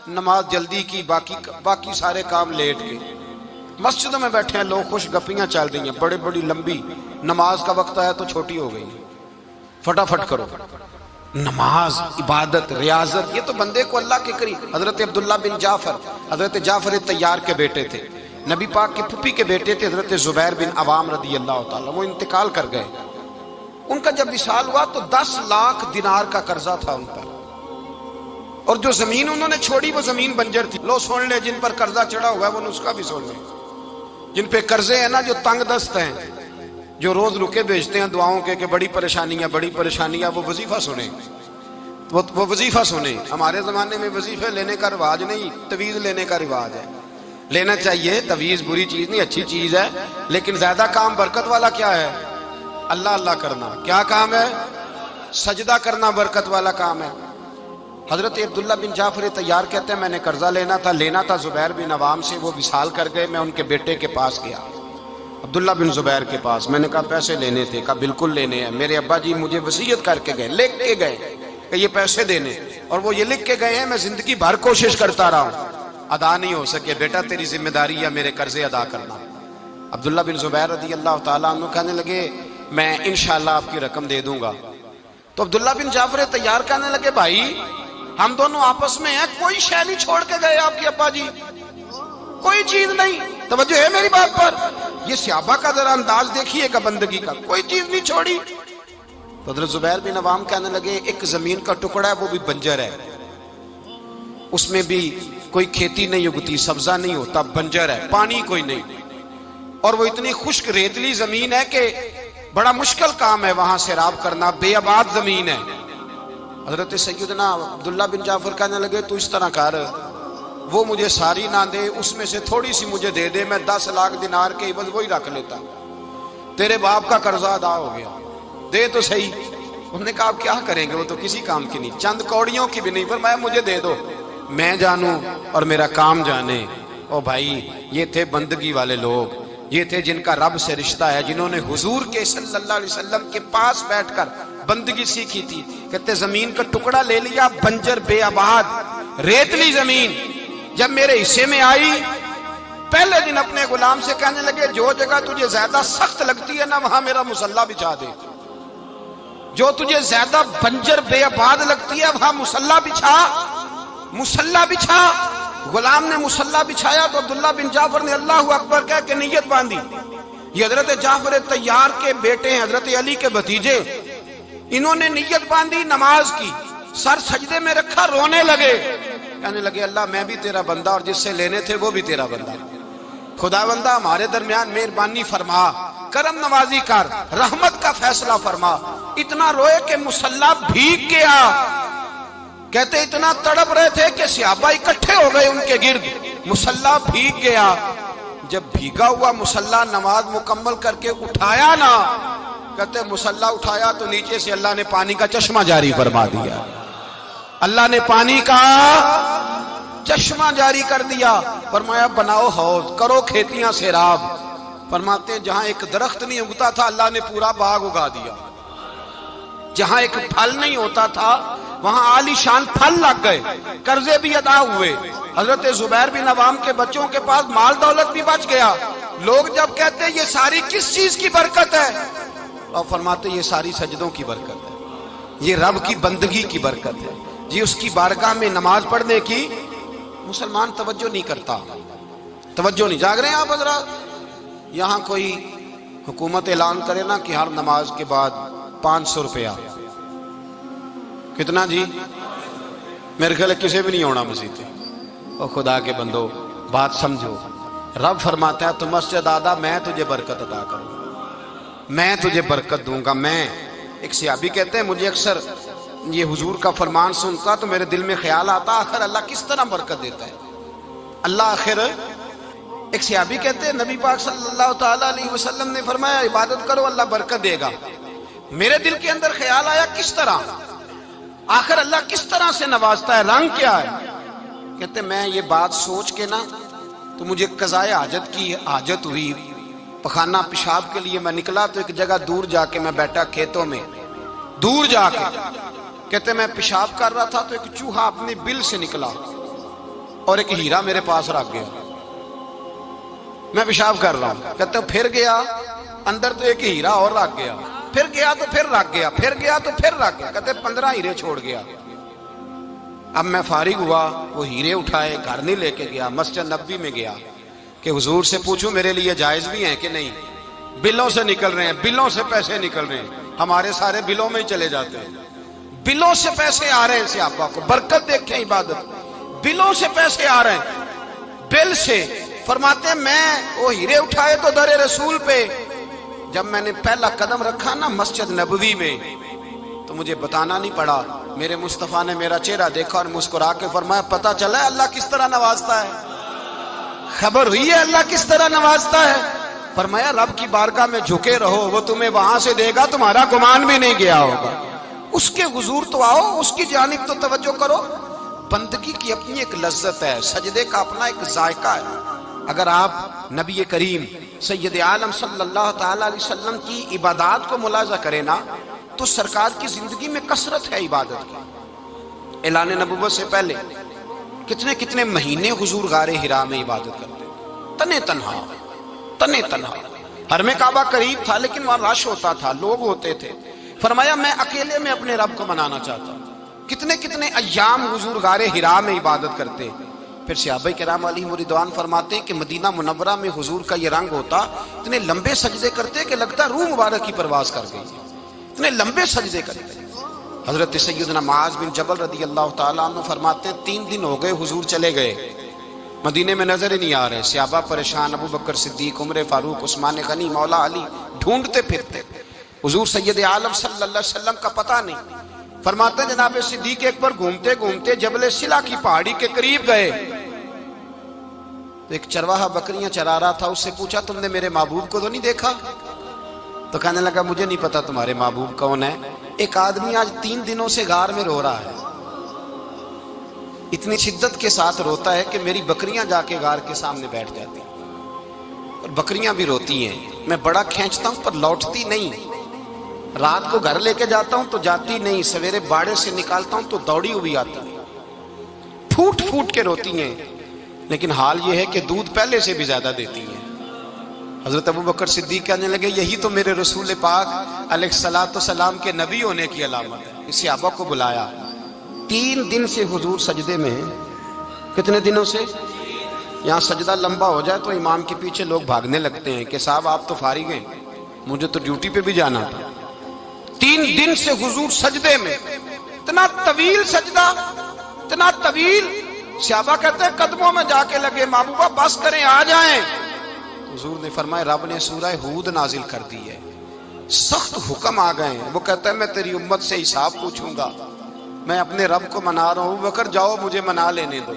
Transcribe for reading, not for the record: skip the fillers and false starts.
نماز جلدی کی، باقی سارے کام لیٹ کے۔ مسجدوں میں بیٹھے ہیں لوگ، خوش گپیاں چل رہی ہیں، بڑے بڑی لمبی، نماز کا وقت آیا تو چھوٹی ہو گئی۔ فٹافٹ کرو۔ نماز، عبادت، ریاضت، یہ تو بندے کو اللہ کے قریب۔ حضرت عبداللہ بن جعفر، حضرت جعفر طیار کے بیٹے تھے، نبی پاک کی پھپھی کے بیٹے تھے، حضرت زبیر بن عوام رضی اللہ تعالیٰ، وہ انتقال کر گئے۔ ان کا جب وصال ہوا تو 10 لاکھ دینار کا قرضہ تھا ان پر، اور جو زمین انہوں نے چھوڑی وہ زمین بنجر تھی۔ لو سن لے، جن پر قرضہ چڑھا ہوا ہے وہ نسخہ بھی سن لے۔ جن پہ قرضے ہیں نا، جو تنگ دست ہیں، جو روز رکے بھیجتے ہیں دعاؤں کے کہ بڑی پریشانیاں، وہ وظیفہ سنیں، وہ وظیفہ سنیں۔ ہمارے زمانے میں وظیفے لینے کا رواج نہیں، تویز لینے کا رواج ہے۔ لینا چاہیے، تویز بری چیز نہیں، اچھی چیز ہے، لیکن زیادہ کام برکت والا کیا ہے؟ اللہ اللہ کرنا۔ کیا کام ہے؟ سجدہ کرنا برکت والا کام ہے۔ حضرت عبداللہ بن جعفر طیار کہتے ہیں میں نے قرضہ لینا تھا زبیر بن عوام سے، وہ وصال کر گئے۔ میں ان کے بیٹے کے پاس گیا، عبداللہ بن زبیر کے پاس۔ میں نے کہا پیسے لینے تھے۔ کہا بالکل لینے ہیں، میرے ابا جی مجھے وصیت کر کے گئے، لکھ کے گئے کہ یہ پیسے دینے، اور وہ یہ لکھ کے گئے ہیں، میں زندگی بھر کوشش کرتا رہا ہوں، ادا نہیں ہو سکے۔ بیٹا تیری ذمہ داری ہے میرے قرضے ادا کرنا۔ عبداللہ بن زبیر رضی اللہ تعالیٰ عنہ کہنے لگے میں انشاءاللہ آپ کی رقم دے دوں گا۔ تو عبداللہ بن جعفر طیار کہنے لگے بھائی ہم دونوں آپس میں ہیں، کوئی شے نہیں چھوڑ کے گئے آپ کے ابا جی، کوئی چیز نہیں۔ توجہ ہے میری بات پر؟ یہ صحابہ کا ذرا انداز دیکھیے گا بندگی کا، کوئی چیز نہیں چھوڑی۔ تو حضرت زبیر بن عوام کہنے لگے ایک زمین کا ٹکڑا ہے، وہ بھی بنجر ہے، اس میں بھی کوئی کھیتی نہیں اگتی، سبزہ نہیں ہوتا، بنجر ہے، پانی کوئی نہیں، اور وہ اتنی خشک ریتلی زمین ہے کہ بڑا مشکل کام ہے وہاں سیراب کرنا، بے آباد زمین ہے۔ حضرت سیدنا عبداللہ بن جعفر کہنے لگے تو اس طرح کر، وہ مجھے ساری نہ دے، اس میں سے تھوڑی سی مجھے دے دے، میں 10 لاکھ دینار کے عوض وہی رکھ لیتا، تیرے باپ کا قرضہ ادا ہو گیا، دے تو صحیح۔ انہوں نے کہا آپ کیا کریں گے، وہ تو کسی کام کی نہیں، چند کوڑیوں کی بھی نہیں، فرمایا مجھے دے دو، میں جانوں اور میرا کام جانے۔ او بھائی یہ تھے بندگی والے لوگ، یہ تھے جن کا رب سے رشتہ ہے، جنہوں نے حضور کے صلی اللہ علیہ وسلم کے پاس بیٹھ کر بندگی سیکھی تھی۔ کہتے زمین کا ٹکڑا لے لیا، بنجر بے آباد ریتلی زمین، جب میرے حصے میں آئی پہلے دن اپنے غلام سے کہنے لگے جو جگہ تجھے زیادہ سخت لگتی ہے نا وہاں میرا مصلی بچھا دے، جو تجھے زیادہ بنجر بے آباد لگتی ہے وہاں مصلی بچھا۔ غلام نے مصلی بچھایا تو عبداللہ بن جعفر نے اللہ اکبر کہہ کے نیت باندھی۔ یہ حضرت جعفر طیار کے بیٹے ہیں، حضرت علی کے بھتیجے، انہوں نے نیت باندھی نماز کی، سر سجدے میں رکھا، رونے لگے، کہنے لگے اللہ میں بھی تیرا بندہ اور جس سے لینے تھے وہ بھی تیرا بندہ، خدا بندہ ہمارے درمیان مہربانی فرما، کرم نوازی کر، رحمت کا فیصلہ فرما۔ اتنا روئے کہ مصلی بھیگ گیا۔ کہتے اتنا تڑپ رہے تھے کہ صحابہ اکٹھے ہو گئے ان کے گرد، مصلی بھیگ گیا۔ جب بھیگا ہوا مصلی نماز مکمل کر کے اٹھایا نا، کہتے مصلی اٹھایا تو نیچے سے اللہ نے پانی کا چشمہ جاری فرما دیا، اللہ نے پانی کا چشمہ جاری کر دیا۔ فرمایا بناؤ حوض، کرو کھیتیاں سیراب۔ فرماتے جہاں ایک درخت نہیں اگتا تھا اللہ نے پورا باغ اگا دیا، جہاں ایک پھل نہیں ہوتا تھا وہاں عالی شان پھل لگ گئے، قرضے بھی ادا ہوئے۔ حضرت زبیر بن عوام کے بچوں کے پاس مال دولت بھی بچ گیا۔ لوگ جب کہتے یہ ساری کس چیز کی برکت ہے، اور فرماتے یہ ساری سجدوں کی برکت ہے، یہ رب کی بندگی کی برکت ہے جی، اس کی بارگاہ میں نماز پڑھنے کی مسلمان توجہ نہیں کرتا، توجہ نہیں۔ جاگ رہے ہیں آپ حضرات؟ یہاں کوئی حکومت اعلان کرے نا کہ ہر نماز کے بعد 500 روپیہ، کتنا جی؟ میرے خیال کسی بھی نہیں ہونا مسجد سے۔ اور خدا کے بندو بات سمجھو، رب فرماتا ہے تو مسجد آدھا میں تجھے برکت عطا کروں گا، میں تجھے برکت دوں گا۔ میں ایک صحابی کہتے ہیں مجھے اکثر یہ حضور کا فرمان سنتا تو میرے دل میں خیال آتا آخر اللہ کس طرح برکت دیتا ہے اللہ آخر۔ ایک صحابی کہتے ہیں نبی پاک صلی اللہ تعالیٰ علیہ وسلم نے فرمایا عبادت کرو اللہ برکت دے گا۔ میرے دل کے اندر خیال آیا کس طرح، آخر اللہ کس طرح سے نوازتا ہے، رنگ کیا ہے؟ کہتے میں یہ بات سوچ کے نا تو مجھے قضائے حاجت کی حاجت ہوئی، پخانہ پیشاب کے لیے میں نکلا تو ایک جگہ دور جا کے میں بیٹھا کھیتوں میں، دور جا کے کہتے میں پیشاب کر رہا تھا تو ایک چوہا اپنے بل سے نکلا اور ایک ہیرا میرے پاس رکھ گیا. میں پیشاب کر رہا ہوں. کہتے ہیں پھر گیا اندر تو ایک ہیرا اور رکھ گیا. پھر گیا تو پھر رکھ گیا. پھر گیا تو پھر رکھ گیا. کہتے 15 ہیرے چھوڑ گیا. اب میں فارغ ہوا, وہ ہیرے اٹھائے, گھر نہیں لے کے گیا, مسجد نبوی میں گیا کہ حضور سے پوچھوں میرے لیے جائز بھی ہیں کہ نہیں. بلوں سے نکل رہے ہیں, بلوں سے پیسے نکل رہے ہیں. ہمارے سارے بلوں میں ہی چلے جاتے ہیں. بلوں سے پیسے آ رہے ہیں. صحابہ کو برکت دیکھیں عبادت. بلوں سے پیسے آ رہے ہیں. بل سے فرماتے ہیں میں وہ ہیرے اٹھائے تو در رسول پہ. جب میں نے پہلا قدم رکھا نا مسجد نبوی میں تو مجھے بتانا نہیں پڑا, میرے مصطفیٰ نے میرا چہرہ دیکھا اور مسکرا کے فرمایا پتہ چلا ہے اللہ کس طرح نوازتا ہے, خبر ہوئی ہے اللہ کس طرح نوازتا ہے. فرمایا رب کی بارگاہ میں جھکے رہو, وہ تمہیں وہاں سے دے گا تمہارا گمان بھی نہیں گیا ہوگا. اس کے حضور تو آؤ, اس کی جانب تو توجہ کرو. بندگی کی اپنی ایک لذت ہے, سجدے کا اپنا ایک ذائقہ ہے. اگر آپ نبی کریم سید عالم صلی اللہ تعالی علیہ وسلم کی عبادات کو ملاحظہ کریں نا تو سرکار کی زندگی میں کثرت ہے عبادت کی. اعلان نبوت سے پہلے کتنے کتنے مہینے حضور غار حرا میں عبادت کرتے, تنے تنہا. حرم کعبہ قریب تھا لیکن وہاں رش ہوتا تھا, لوگ ہوتے تھے. فرمایا میں اکیلے میں اپنے رب کو منانا چاہتا ہوں. کتنے کتنے ایام حضور غار حرا میں عبادت کرتے. پھر صحابہ کرام علیہم رضوان فرماتے ہیں کہ مدینہ منورہ میں حضور کا یہ رنگ ہوتا, اتنے لمبے سجدے کرتے کہ لگتا روح مبارک کی پرواز کر گئی. اتنے لمبے سجدے کرتے. حضرت سیدنا معاذ بن جبل رضی اللہ تعالیٰ عنہ فرماتے ہیں 3 دن ہو گئے حضور چلے گئے, مدینے میں نظر ہی نہیں آ رہے. صحابہ پریشان, ابو بکر صدیق, عمر فاروق, عثمان غنی, مولا علی ڈھونڈتے پھرتے. حضور سید عالم صلی اللہ علیہ وسلم کا پتہ نہیں. فرماتے ہیں جناب صدیق ایک بار گھومتے گھومتے جبل سلا کی پہاڑی کے قریب گئے تو ایک چرواہا بکریاں چرا رہا تھا. اس سے پوچھا تم نے میرے محبوب کو تو نہیں دیکھا؟ تو کہنے لگا مجھے نہیں پتا تمہارے محبوب کون ہے. ایک آدمی آج 3 دنوں سے غار میں رو رہا ہے, اتنی شدت کے ساتھ روتا ہے کہ میری بکریاں جا کے غار کے سامنے بیٹھ جاتی ہیں, اور بکریاں بھی روتی ہیں. میں بڑا کھینچتا ہوں پر لوٹتی نہیں. رات کو گھر لے کے جاتا ہوں تو جاتی نہیں, سویرے باڑے سے نکالتا ہوں تو دوڑی ہوئی آتی ہے. پھوٹ پھوٹ کے روتی ہیں, لیکن حال یہ ہے کہ دودھ پہلے سے بھی زیادہ دیتی ہیں. حضرت ابو بکر صدیق کہنے لگے یہی تو میرے رسول پاک علیہ الصلوۃ والسلام کے نبی ہونے کی علامت ہے. اس صحابہ کو بلایا. 3 دن سے حضور سجدے میں ہیں. کتنے دنوں سے؟ یہاں سجدہ لمبا ہو جائے تو امام کے پیچھے لوگ بھاگنے لگتے ہیں کہ صاحب آپ تو فارغ ہیں, مجھے تو ڈیوٹی پہ بھی جانا تھا. 3 دن سے حضور سجدے میں, اتنا طویل سجدہ, اتنا طویل. صحابہ کہتے ہیں قدموں میں جا کے لگے, محبوبہ بس کریں آ جائیں. حضور نے فرمایا رب نے سورہ ہود نازل کر دی ہے, سخت حکم آ گئے ہیں. وہ کہتا ہے میں تیری امت سے حساب پوچھوں گا, میں اپنے رب کو منا رہا ہوں. بکر جاؤ مجھے منا لینے دو.